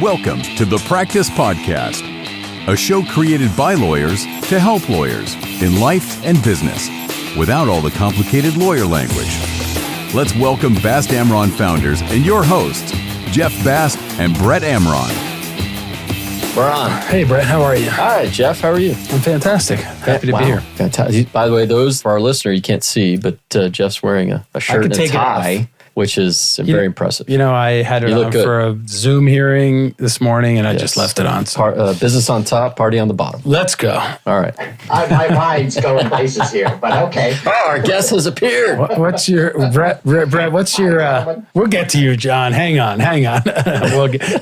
Welcome to the Practice Podcast, a show created by lawyers to help lawyers in life and business without all the complicated lawyer language. Let's welcome Bast Amron founders and your hosts, Jeff Bast and Brett Amron. We're on. Hey, Brett, how are you? Hi, Jeff. How are you? I'm fantastic. Happy to be here. Fantastic. By the way, those for our listener, you can't see, but Jeff's wearing a shirt and a tie, which is very impressive. You know, I had it on for a Zoom hearing this morning, and I just left it on. So. Business on top, party on the bottom. Let's go. All right. My mind's going places here, but okay. Oh, our guest has appeared. What's your, Brett, what's your, we'll get to you, John. Hang on.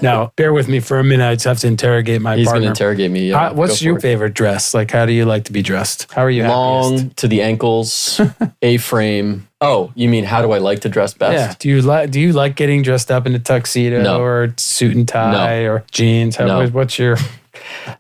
Now, bear with me for a minute. I just have to interrogate my partner. He's going to interrogate me. Yeah, what's your favorite dress? Like, how do you like to be dressed? How are you Long happiest? to the ankles, A-frame. Oh, you mean how do I like to dress best? Yeah. Do you like getting dressed up in a tuxedo or suit and tie or jeans? What's your...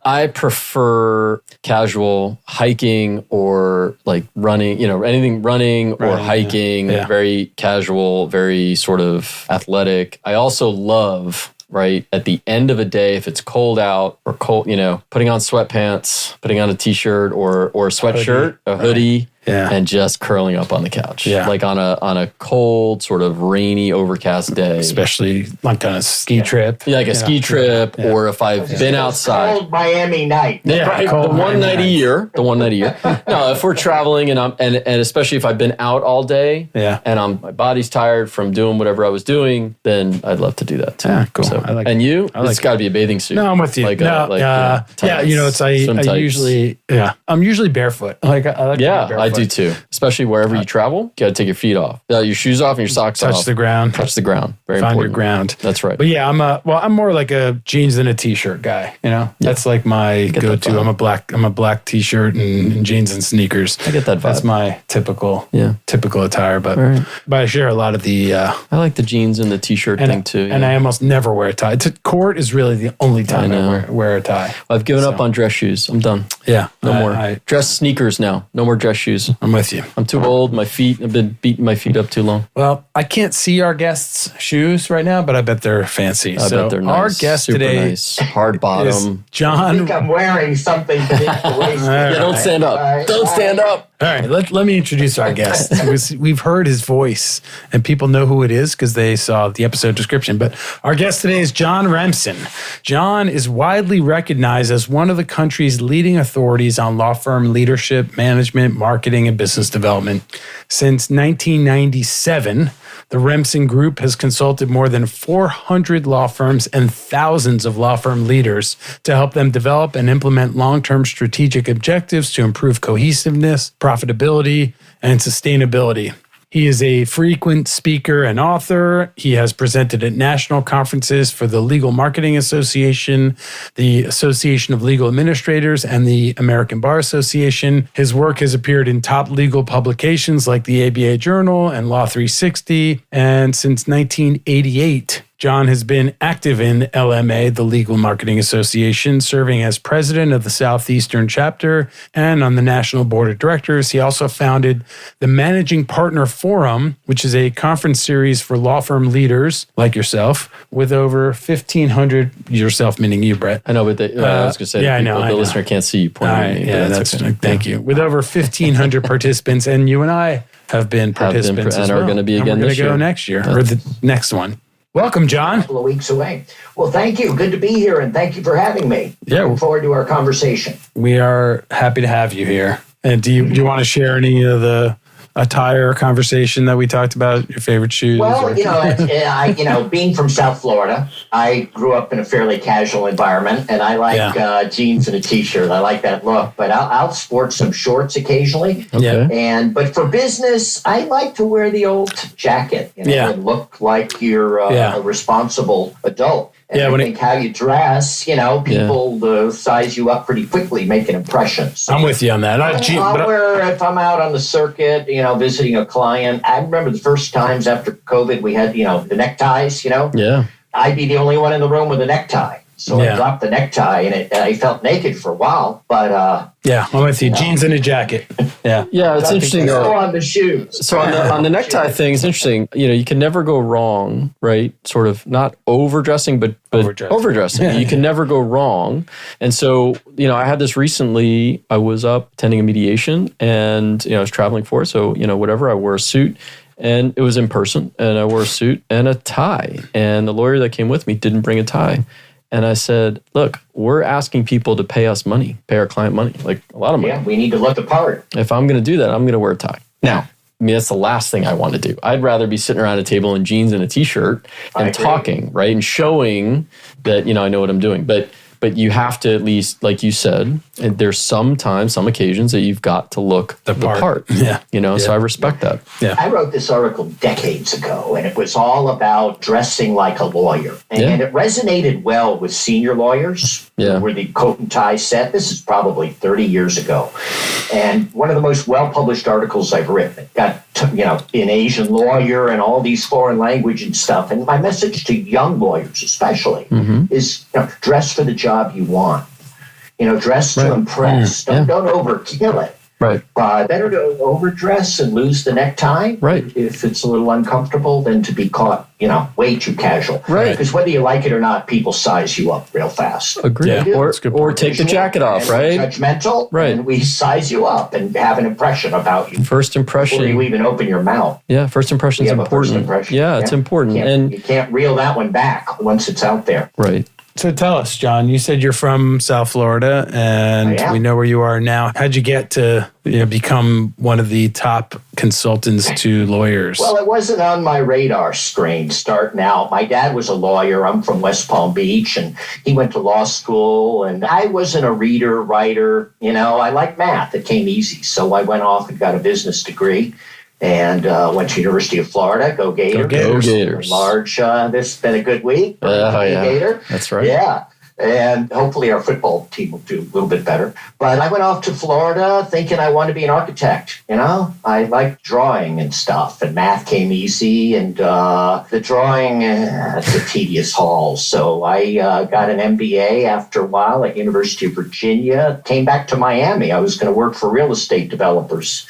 I prefer casual hiking or like running, anything running or hiking, very casual, very sort of athletic. I also love, right, at the end of a day, if it's cold out or cold, putting on sweatpants, putting on a t-shirt or a sweatshirt, a hoodie. Yeah. And just curling up on the couch, like on a cold, sort of rainy, overcast day. Especially like on a ski trip. Yeah, like a ski trip, or if I've been outside. Cold Miami night. Yeah, right. The one night a year. No, if we're traveling and especially if I've been out all day, and my body's tired from doing whatever I was doing, then I'd love to do that too. Yeah, cool. So, and you? It's got to be a bathing suit. No, I'm with you. I'm usually barefoot. I like to be barefoot. I do too. Especially wherever you travel, you got to take your feet off. Your shoes off and your socks off. Touch the ground. Very Find important. Find your ground. That's right. But yeah, I'm more like a jeans and a t-shirt guy. That's like my go-to. I'm a black t-shirt and jeans and sneakers. I get that vibe. That's my typical attire. But I share a lot of the. I like the jeans and the t-shirt thing too. And I almost never wear a tie. Court is really the only time I wear a tie. I've given up on dress shoes. I'm done. Yeah, no more dress sneakers now. No more dress shoes. I'm with you. I'm too old. I've been beating my feet up too long. Well, I can't see our guests' shoes right now, but I bet they're fancy. I bet they're nice. Our guest Super today nice. Hard bottom. is John. I think I'm wearing something beneath the waist. Don't stand up. Don't stand up. All right, let me introduce our guest. We've heard his voice, and people know who it is because they saw the episode description. But our guest today is John Remsen. John is widely recognized as one of the country's leading authorities on law firm leadership, management, marketing, and business development. Since 1997, the Remsen Group has consulted more than 400 law firms and thousands of law firm leaders to help them develop and implement long-term strategic objectives to improve cohesiveness, profitability, and sustainability. He is a frequent speaker and author. He has presented at national conferences for the Legal Marketing Association, the Association of Legal Administrators, and the American Bar Association. His work has appeared in top legal publications like the ABA Journal and Law 360. And since 1988, John has been active in LMA, the Legal Marketing Association, serving as president of the Southeastern chapter and on the National Board of Directors. He also founded the Managing Partner Forum, which is a conference series for law firm leaders like yourself, with over 1,500, yourself meaning you, Brett. I know, but I was going to say, the listener can't see you pointing at me. Yeah, that's okay. Thank you. With over 1,500 participants, and you and I have been participants as well. And are going to be again this year. We're going to go next year, or the next one. Welcome, John. A couple of weeks away. Well, thank you. Good to be here, and thank you for having me. Yeah. Looking forward to our conversation. We are happy to have you here. And do you want to share any of the attire conversation that we talked about, your favorite shoes? Well, being from South Florida, I grew up in a fairly casual environment, and I like jeans and a t-shirt. I like that look, but I'll sport some shorts occasionally. Okay. But for business, I like to wear the old jacket, and look like you're a responsible adult. And I think how you dress, people size you up pretty quickly, make an impression. So I'm with you on that. I'll wear, if I'm out on the circuit, visiting a client. I remember the first times after COVID, we had, the neckties, Yeah. I'd be the only one in the room with a necktie. So I dropped the necktie and I felt naked for a while, but I'm with you. Jeans and a jacket. Yeah, it's interesting though. On the shoes. So on the necktie thing, it's interesting. You can never go wrong, right? Sort of not overdressing, but overdressing. You can never go wrong. And so, I had this recently. I was up attending a mediation, and I was traveling for it. So whatever, I wore a suit. And it was in person, and I wore a suit and a tie. And the lawyer that came with me didn't bring a tie. And I said, look, we're asking people to pay us money, pay our client money, like a lot of money. Yeah, we need to look the part. If I'm going to do that, I'm going to wear a tie. Now, that's the last thing I want to do. I'd rather be sitting around a table in jeans and a T-shirt and talking, right? And showing that, I know what I'm doing. But you have to at least, like you said, and there's some occasions that you've got to look the part. Yeah. So I respect that. Yeah. I wrote this article decades ago, and it was all about dressing like a lawyer. And it resonated well with senior lawyers who were the coat and tie set. This is probably 30 years ago. And one of the most well-published articles I've written. It got, in Asian Lawyer and all these foreign language and stuff. And my message to young lawyers especially is dress for the job you want. Dress to impress. Don't overkill it. Right. But better to overdress and lose the necktie. Right. If it's a little uncomfortable than to be caught, way too casual. Right. Because whether you like it or not, people size you up real fast. Agree. Yeah. Or take the jacket off, right? Judgmental. Right. And we size you up and have an impression about you. First impression. Before you even open your mouth. Yeah. First impression is important. First impression. Yeah, it's important. You can't reel that one back once it's out there. Right. So tell us, John, you said you're from South Florida, and we know where you are now. How'd you get to become one of the top consultants to lawyers? Well, it wasn't on my radar screen starting out. My dad was a lawyer. I'm from West Palm Beach, and he went to law school. And I wasn't a reader, writer. I like math. It came easy. So I went off and got a business degree. And went to University of Florida. Go Gators. Go Gators. Large, this has been a good week. Gator. That's right. Yeah. And hopefully our football team will do a little bit better. But I went off to Florida thinking I wanted to be an architect. I like drawing and stuff. And math came easy. And the drawing, it's a tedious haul. So I got an MBA after a while at University of Virginia. Came back to Miami. I was going to work for real estate developers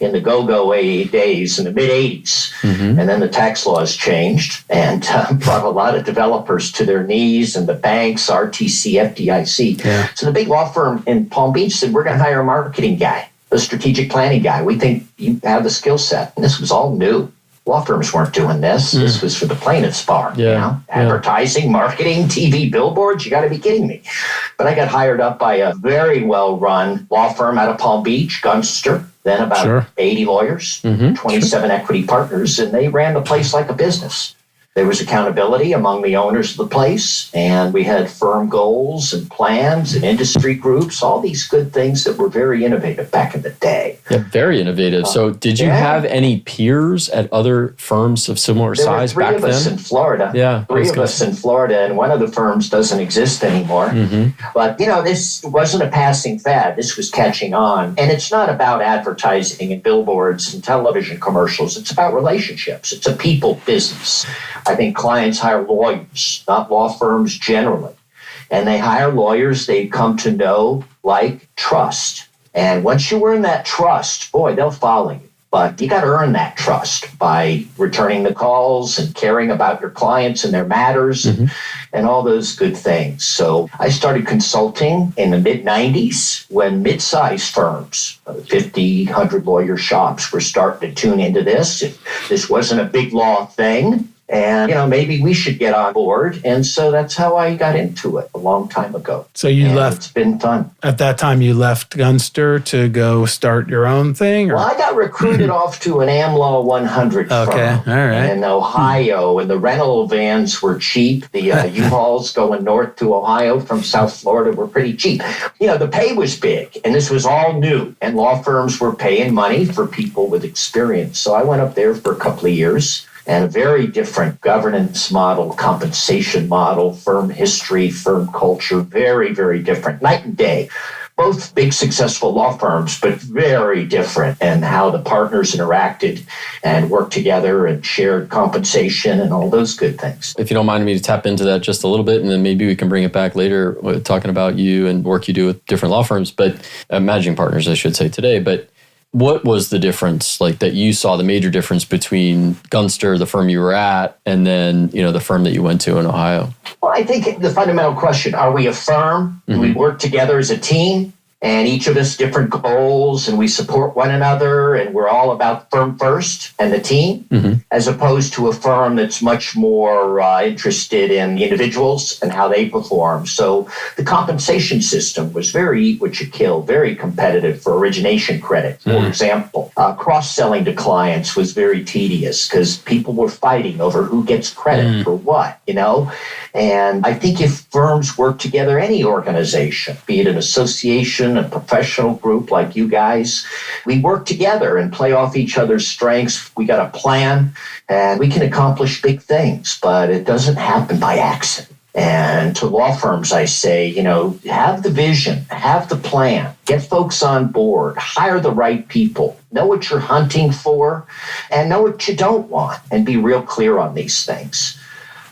in the go-go days in the mid-'80s. And then the tax laws changed and brought a lot of developers to their knees, and the banks, RTC, FDIC. Yeah. So the big law firm in Palm Beach said, we're going to hire a marketing guy, a strategic planning guy. We think you have the skill set. And this was all new. Law firms weren't doing this. This was for the plaintiff's bar. Advertising, marketing, TV, billboards. You got to be kidding me. But I got hired up by a very well-run law firm out of Palm Beach, Gunster. Then about 80 lawyers, 27 equity partners, and they ran the place like a business. There was accountability among the owners of the place, and we had firm goals and plans and industry groups, all these good things that were very innovative back in the day. Yeah, very innovative. So did you have any peers at other firms of similar size back then? There were three of us in Florida. Yeah. Three of us in Florida, and one of the firms doesn't exist anymore. But, this wasn't a passing fad. This was catching on. And it's not about advertising and billboards and television commercials. It's about relationships. It's a people business. I think clients hire lawyers, not law firms generally. And they hire lawyers they've come to know, like, trust. And once you earn that trust, boy, they'll follow you. But you got to earn that trust by returning the calls and caring about your clients and their matters and all those good things. So I started consulting in the mid-'90s when mid-sized firms, 50, 100 lawyer shops were starting to tune into this. This wasn't a big law thing. And, maybe we should get on board. And so that's how I got into it a long time ago. So you left. It's been fun. At that time, you left Gunster to go start your own thing? Or? Well, I got recruited off to an AmLaw 100 firm in Ohio. And the rental vans were cheap. The U-Hauls going north to Ohio from South Florida were pretty cheap. The pay was big. And this was all new. And law firms were paying money for people with experience. So I went up there for a couple of years. And a very different governance model, compensation model, firm history, firm culture, very, very different. Night and day. both big successful law firms, but very different in how the partners interacted and worked together and shared compensation and all those good things. If you don't mind me to tap into that just a little bit, and then maybe we can bring it back later talking about you and work you do with different law firms, but managing partners, I should say today. But what was the difference, like that you saw the major difference between Gunster, the firm you were at, and then, the firm that you went to in Ohio? Well, I think the fundamental question, are we a firm? Do we work together as a team? And each of us different goals, and we support one another, and we're all about firm first and the team, as opposed to a firm that's much more interested in the individuals and how they perform. So the compensation system was very eat what you kill, very competitive for origination credit. For example, cross-selling to clients was very tedious because people were fighting over who gets credit for what, And I think if firms work together, any organization, be it an association, a professional group like you guys, we work together and play off each other's strengths. We got a plan and we can accomplish big things, but it doesn't happen by accident. And to law firms, I say, have the vision, have the plan, get folks on board, hire the right people, know what you're hunting for, and know what you don't want, and be real clear on these things.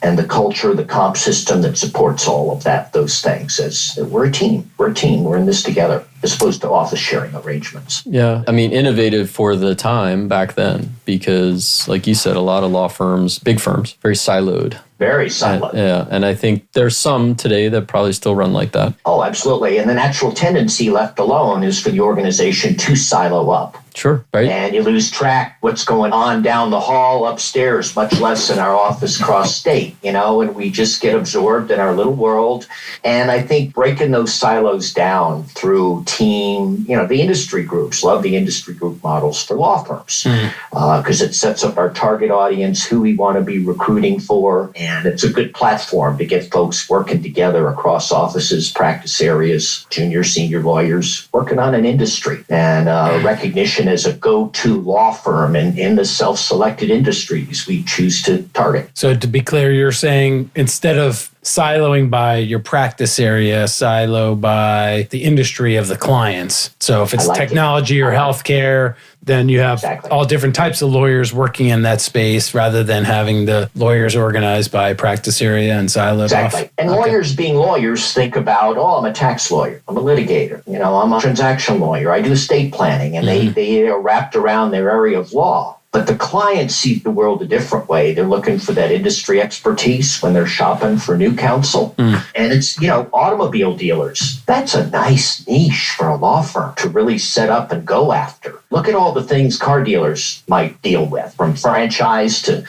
And the culture, the comp system that supports all of those things. As we're a team. We're in this together, as opposed to office sharing arrangements. Yeah. I mean, innovative for the time back then, because like you said, a lot of law firms, big firms, very siloed. Very siloed. And I think there's some today that probably still run like that. Oh, absolutely. And the natural tendency left alone is for the organization to silo up. Sure, right. And you lose track what's going on down the hall upstairs, much less in our office cross state, and we just get absorbed in our little world. And I think breaking those silos down through team, the industry groups, love the industry group models for law firms, because it sets up our target audience, who we want to be recruiting for. And it's a good platform to get folks working together across offices, practice areas, junior, senior lawyers, working on an industry and recognition as a go-to law firm in the self-selected industries we choose to target. So to be clear, you're saying instead of siloing by your practice area, silo by the industry of the clients. So if it's technology or healthcare, then you have all different types of lawyers working in that space rather than having the lawyers organized by practice area and siloed off. And lawyers being lawyers think about, I'm a tax lawyer, I'm a litigator, I'm a transaction lawyer, I do estate planning, and they are wrapped around their area of law. But the clients see the world a different way. They're looking for that industry expertise when they're shopping for new counsel. And it's, automobile dealers. That's a nice niche for a law firm to really set up and go after. Look at all the things car dealers might deal with, from franchise to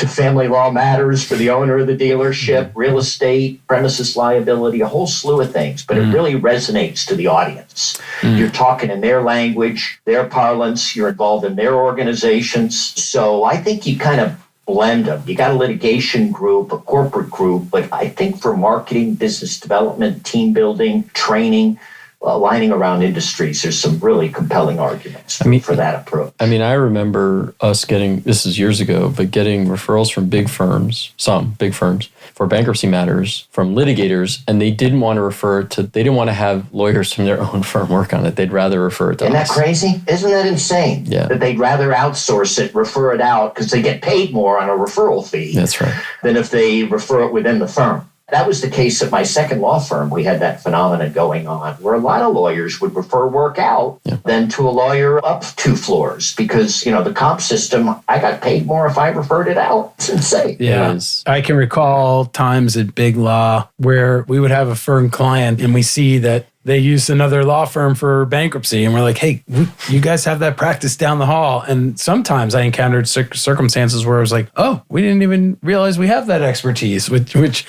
family law matters for the owner of the dealership, real estate, premises liability, a whole slew of things. But it really resonates to the audience. You're talking in their language, their parlance, you're involved in their organizations. So I think you kind of blend them. You got a litigation group, a corporate group, but I think for marketing, business development, team building, training, aligning around industries, there's some really compelling arguments for that approach. I remember us getting, this is years ago, but getting referrals from big firms, some big firms, for bankruptcy matters from litigators, and they didn't want to have lawyers from their own firm work on it. They'd rather refer it to us. Isn't that crazy? Isn't that insane? Yeah. That they'd rather outsource it, refer it out, because they get paid more on a referral fee. That's right. Than if they refer it within the firm. That was the case at my second law firm. We had that phenomenon going on where a lot of lawyers would prefer work out than to a lawyer up 2 floors because, the comp system, I got paid more if I referred it out. It's insane. Yeah. I can recall times at Big Law where we would have a firm client and we see that they used another law firm for bankruptcy. And we're like, hey, you guys have that practice down the hall. And sometimes I encountered circumstances where I was like, oh, we didn't even realize we have that expertise, which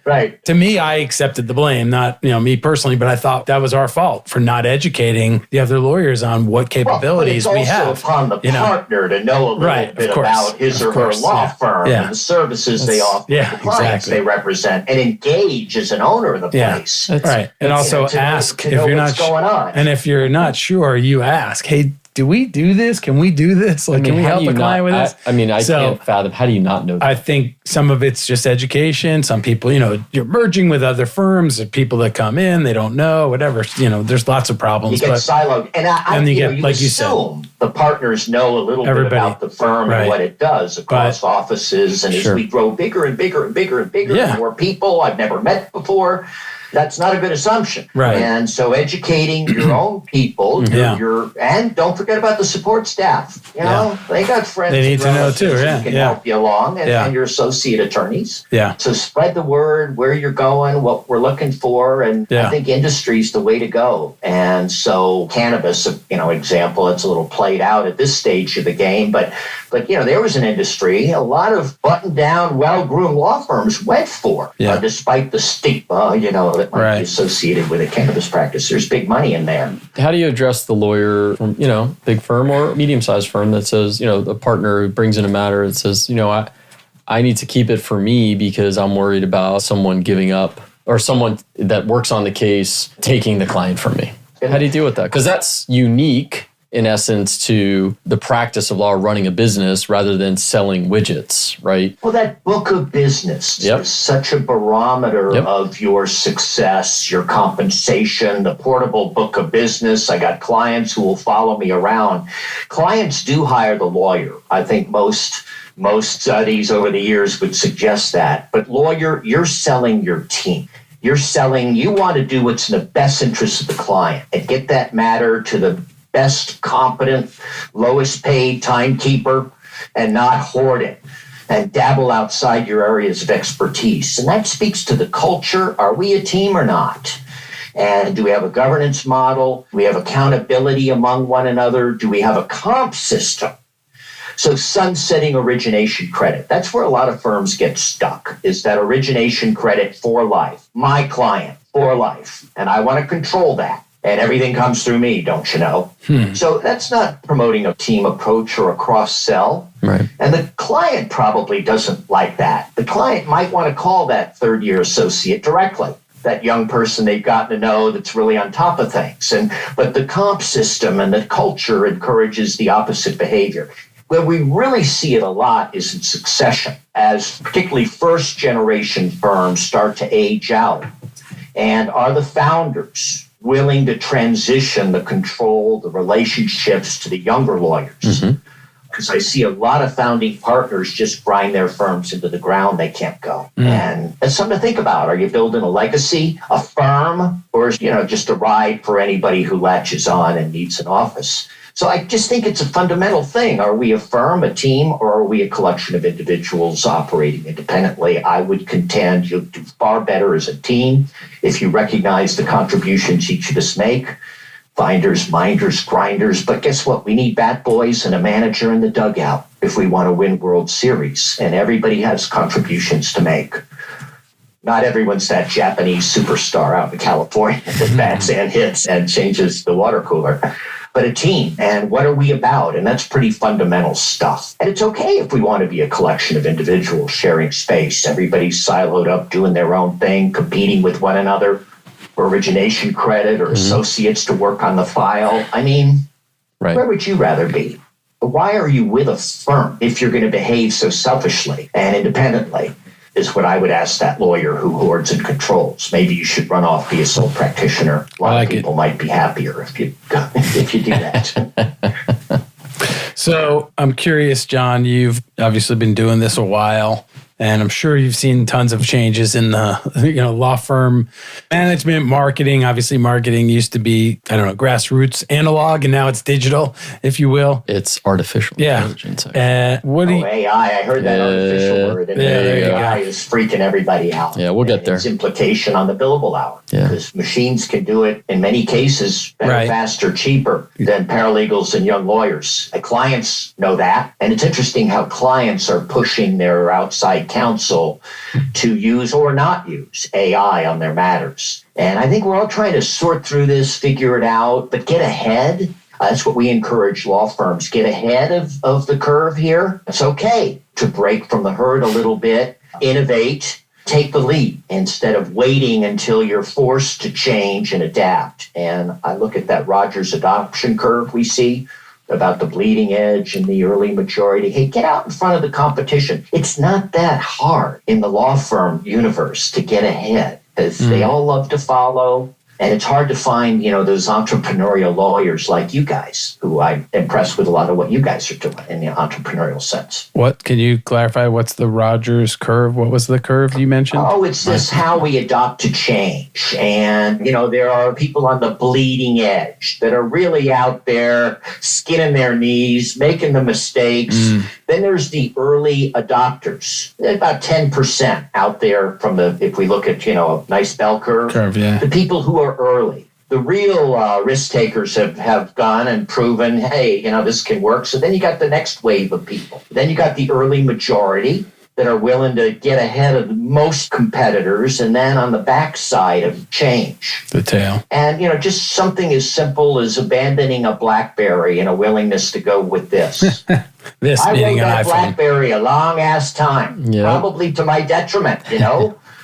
right. To me, I accepted the blame, not me personally, but I thought that was our fault for not educating the other lawyers on what capabilities we have. It's also upon the partner to know a little bit about his or her law firm and the services they offer the clients they represent and engage as an owner of the place. Right. And also ask if you're not going on. And if you're not sure, you ask, hey, do we do this? Can we do this? Like, can we help a client with this? I can't fathom. How do you not know that? I think some of it's just education. Some people, you're merging with other firms, and people that come in, they don't know, whatever. There's lots of problems. You get siloed. And you assume the partners know a little bit about the firm and what it does across offices. And as we grow bigger and bigger and bigger and bigger, and more people I've never met before, that's not a good assumption. Right. And so educating your own people, and don't forget about the support staff. They got friends. They need to know too. Who can help you along, and your associate attorneys. Yeah. So spread the word, where you're going, what we're looking for, and I think industry's the way to go. And so cannabis, example, it's a little played out at this stage of the game, but there was an industry a lot of buttoned down, well-groomed law firms went for, despite the stigma, that might be associated with a cannabis practice. There's big money in there. How do you address the lawyer from, big firm or medium-sized firm that says, the partner who brings in a matter that says, I need to keep it for me because I'm worried about someone giving up or someone that works on the case taking the client from me? How do you deal with that? Because that's unique, in essence, to the practice of law running a business rather than selling widgets, right? Well, that book of business is such a barometer of your success, your compensation, the portable book of business. I got clients who will follow me around. Clients do hire the lawyer. I think most studies over the years would suggest that. But lawyer, you're selling your team. You want to do what's in the best interest of the client and get that matter to the best competent, lowest paid timekeeper, and not hoard it and dabble outside your areas of expertise. And that speaks to the culture. Are we a team or not? And do we have a governance model? Do we have accountability among one another? Do we have a comp system? So sunsetting origination credit. That's where a lot of firms get stuck, is that origination credit for life. My client for life. And I want to control that. And everything comes through me, don't you know? So that's not promoting a team approach or a cross-sell. Right. And the client probably doesn't like that. The client might want to call that third-year associate directly, that young person they've gotten to know that's really on top of things. But the comp system and the culture encourages the opposite behavior. Where we really see it a lot is in succession, as particularly first-generation firms start to age out. And are the founders willing to transition the control, the relationships to the younger lawyers? Because I see a lot of founding partners just grind their firms into the ground. They can't go. And that's something to think about. Are you building a legacy, a firm, or just a ride for anybody who latches on and needs an office? So I just think it's a fundamental thing. Are we a firm, a team, or are we a collection of individuals operating independently? I would contend you'll do far better as a team if you recognize the contributions each of us make. Finders, minders, grinders. But guess what? We need bat boys and a manager in the dugout if we want to win World Series. And everybody has contributions to make. Not everyone's that Japanese superstar out in California that bats and hits and changes the water cooler. But a team, and what are we about? And that's pretty fundamental stuff. And it's okay if we want to be a collection of individuals sharing space. Everybody's siloed up, doing their own thing, competing with one another for origination credit or associates to work on the file. I mean, where would you rather be? Why are you with a firm if you're going to behave so selfishly and independently? Is what I would ask that lawyer who hoards and controls. Maybe you should run off, be a sole practitioner. A lot of people might be happier if you do that. So I'm curious, John, you've obviously been doing this a while, and I'm sure you've seen tons of changes in the law firm management, marketing. Obviously, marketing used to be, grassroots analog, and now it's digital, if you will. It's artificial intelligence. AI. I heard that artificial word, and AI is freaking everybody out. Yeah, we'll get there. Its implication on the billable hour. Because machines can do it in many cases better, faster, cheaper than paralegals and young lawyers. And clients know that. And it's interesting how clients are pushing their outside counsel to use or not use AI on their matters. And I think we're all trying to sort through this, figure it out, but get ahead. That's what we encourage law firms. Get ahead of the curve here. It's okay to break from the herd a little bit, innovate, take the lead instead of waiting until you're forced to change and adapt. And I look at that Rogers adoption curve we see. about the bleeding edge and the early majority. Hey, get out in front of the competition. It's not that hard in the law firm universe to get ahead, because they all love to follow. And it's hard to find, those entrepreneurial lawyers like you guys, who I'm impressed with a lot of what you guys are doing in the entrepreneurial sense. What, can you clarify? What's the Rogers curve? What was the curve you mentioned? Oh, it's this how we adopt to change. And, there are people on the bleeding edge that are really out there, skinning their knees, making the mistakes. Then there's the early adopters, about 10% out there if we look at, a nice bell curve. The people who are early. The real risk takers have gone and proven, hey, this can work. So then you got the next wave of people. Then you got the early majority that are willing to get ahead of most competitors. And then on the backside of change. The tail. And, just something as simple as abandoning a BlackBerry and a willingness to go with this. I rode that BlackBerry a long-ass time, probably to my detriment,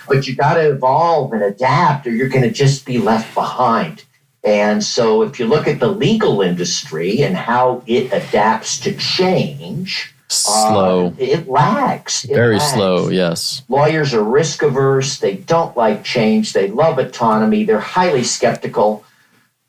But you got to evolve and adapt, or you're going to just be left behind. And so if you look at the legal industry and how it adapts to change, slow. It lags. Very slow, yes. Lawyers are risk averse. They don't like change. They love autonomy. They're highly skeptical.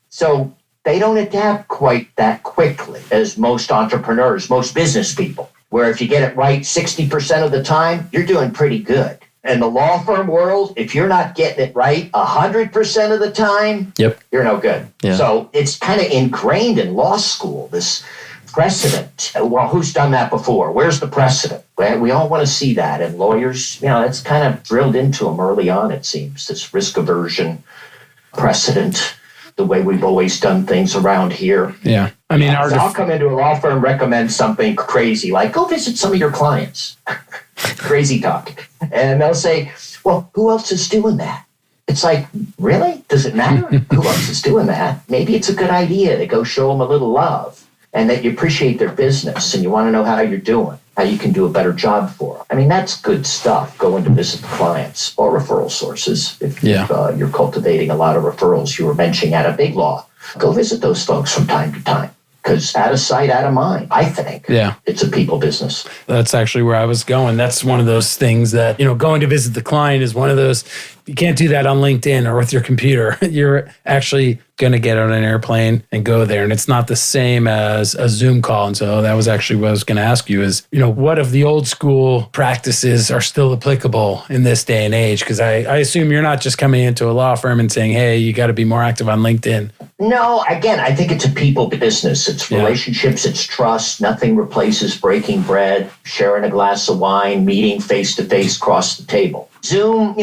So they don't adapt quite that quickly as most entrepreneurs, most business people, where if you get it right 60% of the time, you're doing pretty good. In the law firm world, if you're not getting it right 100% of the time, you're no good. Yeah. So it's kind of ingrained in law school, this precedent. Well, who's done that before? Where's the precedent? We all want to see that. And lawyers, it's kind of drilled into them early on, it seems, this risk aversion precedent, the way we've always done things around here. Yeah. I mean, I'll come into a law firm, recommend something crazy, like go visit some of your clients. Crazy talk. And they'll say, well, who else is doing that? It's like, really? Does it matter who else is doing that? Maybe it's a good idea to go show them a little love and that you appreciate their business and you want to know how you're doing, how you can do a better job for them. I mean, that's good stuff, going to visit the clients or referral sources. If you're cultivating a lot of referrals, you were mentioning at a big law, go visit those folks from time to time. Because out of sight, out of mind, I think. Yeah. It's a people business. That's actually where I was going. That's one of those things that, going to visit the client is one of those, you can't do that on LinkedIn or with your computer. You're actually going to get on an airplane and go there. And it's not the same as a Zoom call. And so that was actually what I was going to ask you is, what of the old school practices are still applicable in this day and age? Because I assume you're not just coming into a law firm and saying, hey, you got to be more active on LinkedIn. No, again, I think it's a people business. It's relationships, it's trust. Nothing replaces breaking bread, sharing a glass of wine, meeting face-to-face across the table. Zoom,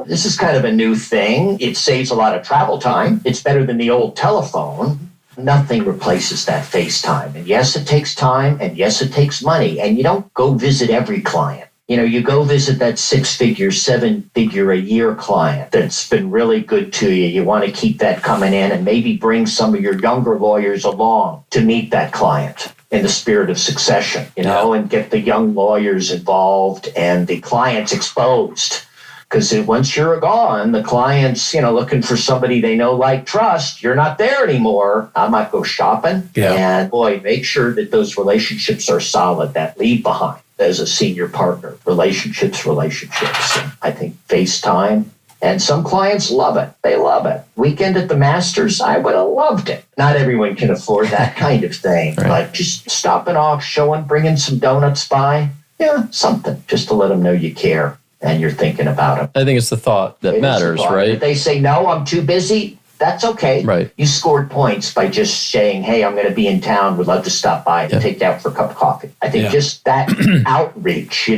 this is kind of a new thing. It saves a lot of travel time. It's better than the old telephone. Nothing replaces that FaceTime. And yes, it takes time. And yes, it takes money. And you don't go visit every client. You go visit that 6-figure, 7-figure a year client that's been really good to you. You want to keep that coming in and maybe bring some of your younger lawyers along to meet that client in the spirit of succession, and get the young lawyers involved and the clients exposed. Because once you're gone, the client's, looking for somebody they know, like, trust. You're not there anymore. I might go shopping. Yeah. And boy, make sure that those relationships are solid, that leave behind as a senior partner. Relationships. And I think FaceTime. And some clients love it. They love it. Weekend at the Masters, I would have loved it. Not everyone can afford that kind of thing. Right. But just stopping off, bringing some donuts by. Yeah, something. Just to let them know you care. And you're thinking about them. I think it's the thought that matters, right? If they say, no, I'm too busy, that's okay. Right. You scored points by just saying, hey, I'm going to be in town, would love to stop by and take you out for a cup of coffee. I think just that outreach,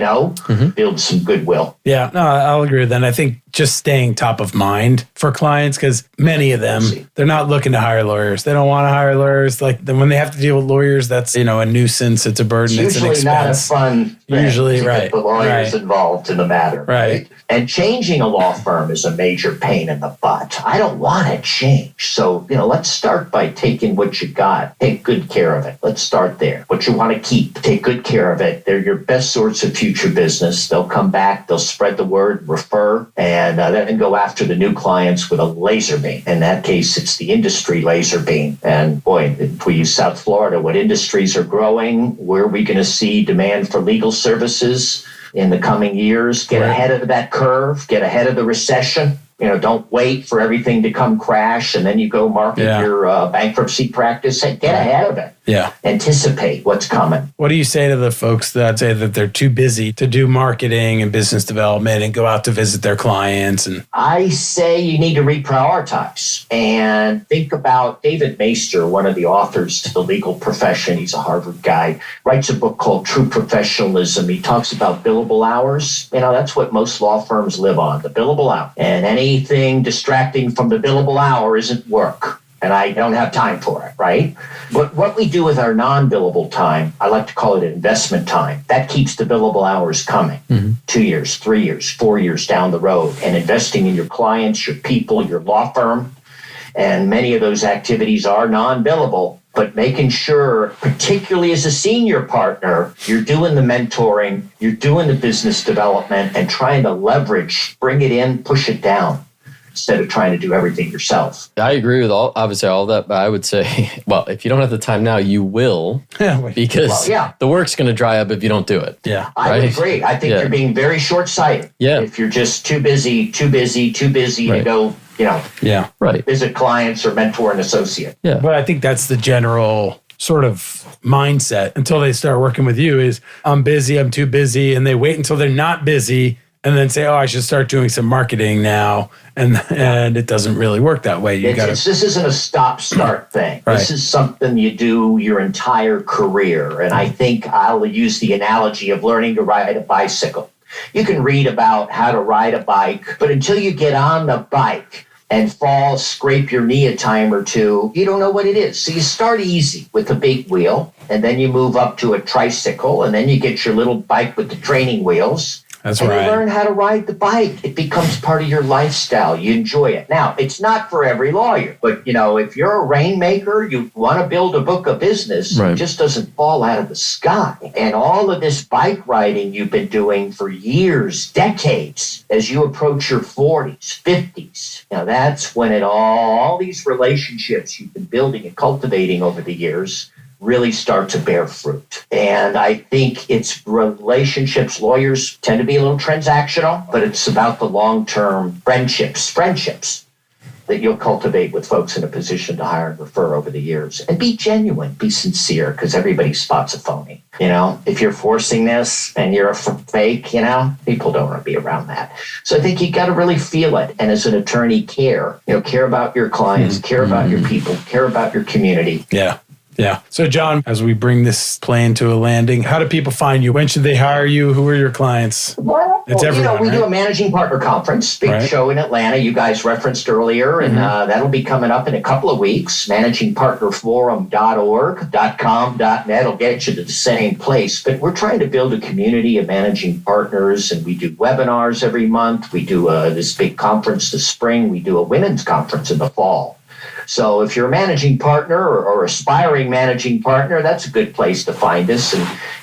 builds some goodwill. Yeah, no, I'll agree with that. And I think just staying top of mind for clients, because many of them, they're not looking to hire lawyers. They don't want to hire lawyers. Like when they have to deal with lawyers, that's, a nuisance. It's a burden. It's an expense. Not a fun thing usually, to get the lawyers involved in the matter. Right. And changing a law firm is a major pain in the butt. I don't want to change. So, let's start by taking what you got. Take good care of it. Let's start there. What you want to keep, take good care of it. They're your best source of future business. They'll come back. They'll spread the word, refer, and and then go after the new clients with a laser beam. In that case, it's the industry laser beam. And boy, if we use South Florida, what industries are growing? Where are we going to see demand for legal services in the coming years? Get ahead of that curve, get ahead of the recession. Don't wait for everything to come crash and then you go market your bankruptcy practice. Get ahead of it. Yeah. Anticipate what's coming. What do you say to the folks that say that they're too busy to do marketing and business development and go out to visit their clients? And I say you need to reprioritize and think about David Maister, one of the authors to the legal profession. He's a Harvard guy, writes a book called True Professionalism. He talks about billable hours. That's what most law firms live on, the billable hour. And anything distracting from the billable hour isn't work. And I don't have time for it, right? But what we do with our non-billable time, I like to call it investment time. That keeps the billable hours coming 2 years, 3 years, 4 years down the road, and investing in your clients, your people, your law firm. And many of those activities are non-billable, but making sure, particularly as a senior partner, you're doing the mentoring, you're doing the business development, and trying to leverage, bring it in, push it down, instead of trying to do everything yourself. I agree with all of that, but I would say, well, if you don't have the time now, you will, because the work's going to dry up if you don't do it. Yeah, I would agree. I think you're being very short-sighted. Yeah. If you're just too busy to go, visit clients or mentor an associate. Yeah. But I think that's the general sort of mindset until they start working with you is I'm busy, I'm too busy, and they wait until they're not busy and then say, I should start doing some marketing now. And it doesn't really work that way. This isn't a stop-start thing. Right. This is something you do your entire career. And I think I'll use the analogy of learning to ride a bicycle. You can read about how to ride a bike, but until you get on the bike and fall, scrape your knee a time or two, you don't know what it is. So you start easy with a big wheel, and then you move up to a tricycle, and then you get your little bike with the training wheels. That's and right. You learn how to ride the bike. It becomes part of your lifestyle. You enjoy it. Now, it's not for every lawyer, but if you're a rainmaker, you want to build a book of business, It just doesn't fall out of the sky. And all of this bike riding you've been doing for years, decades, as you approach your 40s, 50s, that's when all these relationships you've been building and cultivating over the years really start to bear fruit. And I think it's relationships. Lawyers tend to be a little transactional, but it's about the long-term friendships that you'll cultivate with folks in a position to hire and refer over the years. And be genuine, be sincere, because everybody spots a phony. If you're forcing this and you're a fake, people don't want to be around that. So I think you got to really feel it. And as an attorney, care about your clients, care about your people, care about your community. Yeah. Yeah. So, John, as we bring this plane to a landing, how do people find you? When should they hire you? Who are your clients? It's everyone, we do a managing partner conference, big show in Atlanta. You guys referenced earlier, and that'll be coming up in a couple of weeks. Managingpartnerforum.org.com.net will get you to the same place. But we're trying to build a community of managing partners, and we do webinars every month. We do this big conference this spring. We do a women's conference in the fall. So if you're a managing partner or aspiring managing partner, that's a good place to find us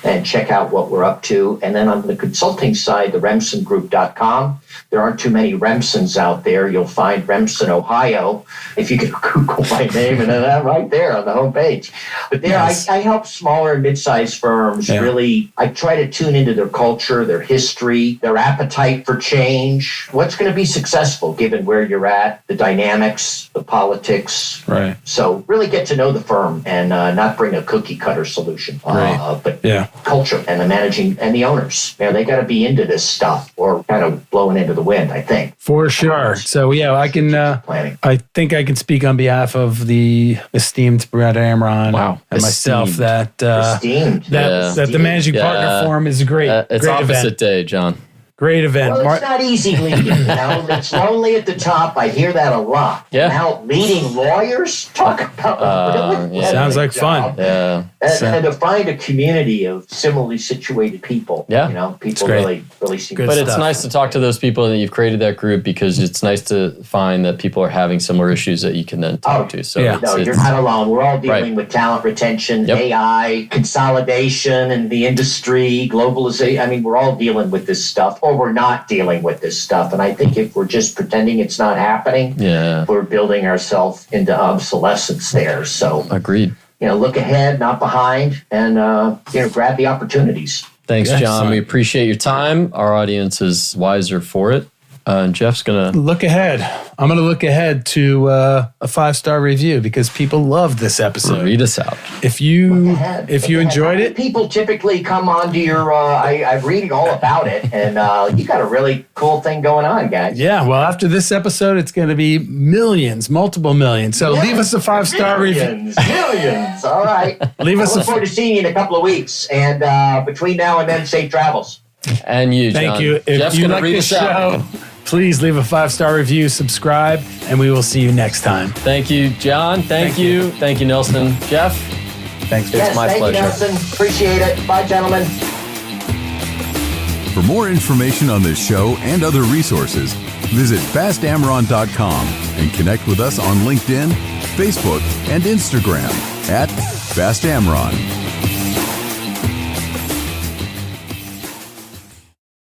and check out what we're up to. And then on the consulting side, the remsengroup.com. There aren't too many Remsens out there. You'll find Remsen, Ohio, if you can Google my name, and then right there on the homepage. But there, I help smaller and mid-sized firms really. I try to tune into their culture, their history, their appetite for change. What's going to be successful given where you're at, the dynamics, the politics. Right. So really get to know the firm and not bring a cookie cutter solution, but culture and the managing and the owners. They got to be into this stuff or kind of blowing into the wind, I think. For sure. So I can. I think I can speak on behalf of the esteemed Brad Amron and myself that the managing partner forum is a great. It's great opposite event. day, John. Great event. Well, it's not easy leading. It's lonely at the top. I hear that a lot. Yeah. Now leading lawyers talk about sounds like fun. Yeah. And to find a community of similarly situated people. Yeah. People really seem good. But it's nice to talk to those people and you've created that group because it's nice to find that people are having similar issues that you can then talk to. So you're not alone. We're all dealing with talent retention, AI, consolidation in the industry, globalization. I mean, we're all dealing with this stuff. or we're not dealing with this stuff. And I think if we're just pretending it's not happening, we're building ourselves into obsolescence there. So agreed. Look ahead, not behind, and grab the opportunities. Thanks, John. We appreciate your time. Our audience is wiser for it. And Jeff's going to look ahead. I'm going to look ahead to a 5-star review because people love this episode. Read us out. If you enjoyed it, people typically come onto your. I'm reading all about it, and you got a really cool thing going on, guys. Yeah. Well, after this episode, it's going to be millions, multiple millions. So leave us a 5-star review. Millions. All right. Leave us. Look forward to seeing you in a couple of weeks, and between now and then, safe travels. And you, John. Thank you. If Jeff's you like this show, please leave a 5-star review, subscribe, and we will see you next time. Thank you, John. Thank you. Thank you, Nelson. Jeff. Thanks. It's my pleasure. Thank you, Nelson. Appreciate it. Bye, gentlemen. For more information on this show and other resources, visit fastamron.com and connect with us on LinkedIn, Facebook, and Instagram @FastAmron.